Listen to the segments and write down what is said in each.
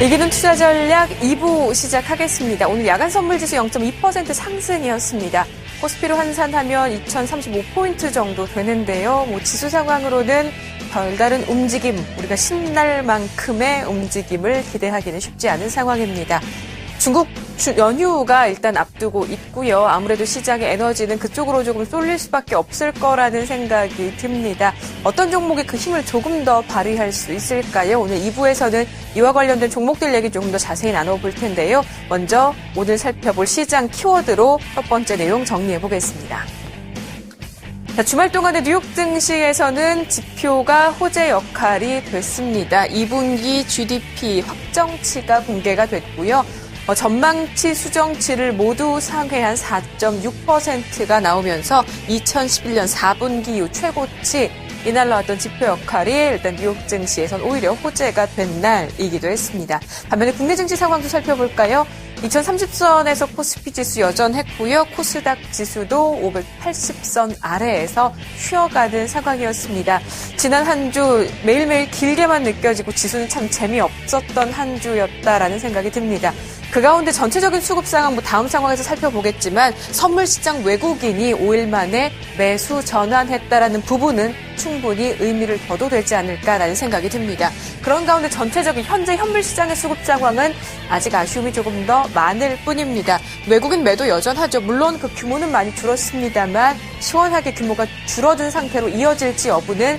이기는 투자 전략 2부 시작하겠습니다. 오늘 야간 선물지수 0.2% 상승이었습니다. 코스피로 환산하면 2035포인트 정도 되는데요. 지수 상황으로는 별다른 움직임, 우리가 신날 만큼의 움직임을 기대하기는 쉽지 않은 상황입니다. 중국 연휴가 일단 앞두고 있고요. 아무래도 시장의 에너지는 그쪽으로 조금 쏠릴 수밖에 없을 거라는 생각이 듭니다. 어떤 종목이 그 힘을 조금 더 발휘할 수 있을까요? 오늘 2부에서는 이와 관련된 종목들 얘기 조금 더 자세히 나눠볼 텐데요. 먼저 오늘 살펴볼 시장 키워드로 첫 번째 내용 정리해 보겠습니다. 자, 주말 동안의 뉴욕 증시에서는 지표가 호재 역할이 됐습니다. 2분기 GDP 확정치가 공개가 됐고요. 전망치, 수정치를 모두 상회한 4.6%가 나오면서 2011년 4분기 이후 최고치 이날 나왔던 지표 역할이 일단 뉴욕 증시에선 오히려 호재가 된 날이기도 했습니다. 반면에 국내 증시 상황도 살펴볼까요? 2030선에서 코스피 지수 여전했고요. 코스닥 지수도 580선 아래에서 쉬어가는 상황이었습니다. 지난 한 주 매일매일 길게만 느껴지고 지수는 참 재미없었던 한 주였다라는 생각이 듭니다. 그 가운데 전체적인 수급 상황 다음 상황에서 살펴보겠지만 선물 시장 외국인이 5일 만에 매수 전환했다라는 부분은 충분히 의미를 둬도 되지 않을까라는 생각이 듭니다. 그런 가운데 전체적인 현재 현물 시장의 수급 상황은 아직 아쉬움이 조금 더 많을 뿐입니다. 외국인 매도 여전하죠. 물론 그 규모는 많이 줄었습니다만 시원하게 규모가 줄어든 상태로 이어질지 여부는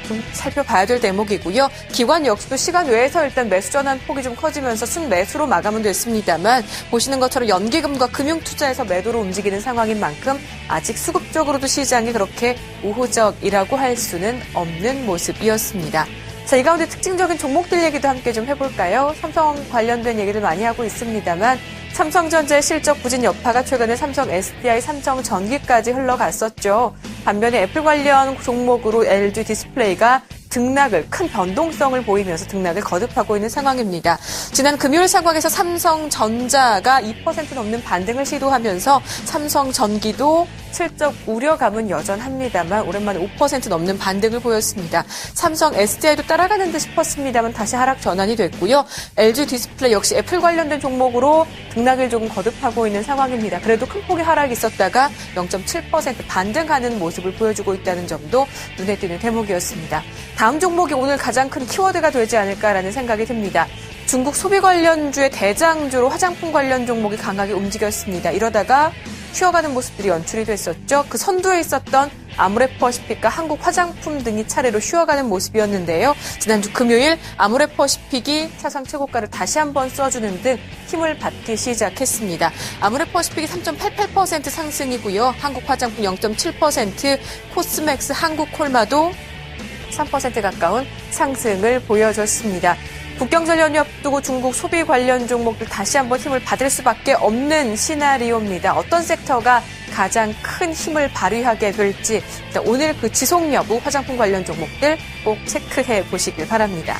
좀 살펴봐야 될 대목이고요. 기관 역시도 시간 외에서 일단 매수 전환 폭이 좀 커지면서 순매수로 마감은 됐습니다만 보시는 것처럼 연기금과 금융투자에서 매도로 움직이는 상황인 만큼 아직 수급적으로도 시장이 그렇게 우호적이라고 할 수는 없는 모습이었습니다. 자, 이 가운데 특징적인 종목들 얘기도 함께 좀 해볼까요? 삼성 관련된 얘기를 많이 하고 있습니다만 삼성전자의 실적 부진 여파가 최근에 삼성 SDI, 삼성전기까지 흘러갔었죠. 반면에 애플 관련 종목으로 LG 디스플레이가 큰 변동성을 보이면서 등락을 거듭하고 있는 상황입니다. 지난 금요일 상황에서 삼성전자가 2% 넘는 반등을 시도하면서 삼성전기도 실적 우려감은 여전합니다만 오랜만에 5% 넘는 반등을 보였습니다. 삼성 SDI도 따라가는 듯 싶었습니다만 다시 하락 전환이 됐고요. LG 디스플레이 역시 애플 관련된 종목으로 등락을 조금 거듭하고 있는 상황입니다. 그래도 큰 폭의 하락이 있었다가 0.7% 반등하는 모습을 보여주고 있다는 점도 눈에 띄는 대목이었습니다. 다음 종목이 오늘 가장 큰 키워드가 되지 않을까라는 생각이 듭니다. 중국 소비 관련주의 대장주로 화장품 관련 종목이 강하게 움직였습니다. 이러다가 쉬어가는 모습들이 연출이 됐었죠. 그 선두에 있었던 아모레퍼시픽과 한국 화장품 등이 차례로 쉬어가는 모습이었는데요. 지난주 금요일 아모레퍼시픽이 사상 최고가를 다시 한번 써주는 등 힘을 받기 시작했습니다. 아모레퍼시픽이 3.88% 상승이고요. 한국 화장품 0.7%, 코스맥스 한국콜마도 3% 가까운 상승을 보여줬습니다. 국경절 연휴 앞두고 중국 소비 관련 종목들 다시 한번 힘을 받을 수밖에 없는 시나리오입니다. 어떤 섹터가 가장 큰 힘을 발휘하게 될지 오늘 그 지속 여부 화장품 관련 종목들 꼭 체크해 보시길 바랍니다.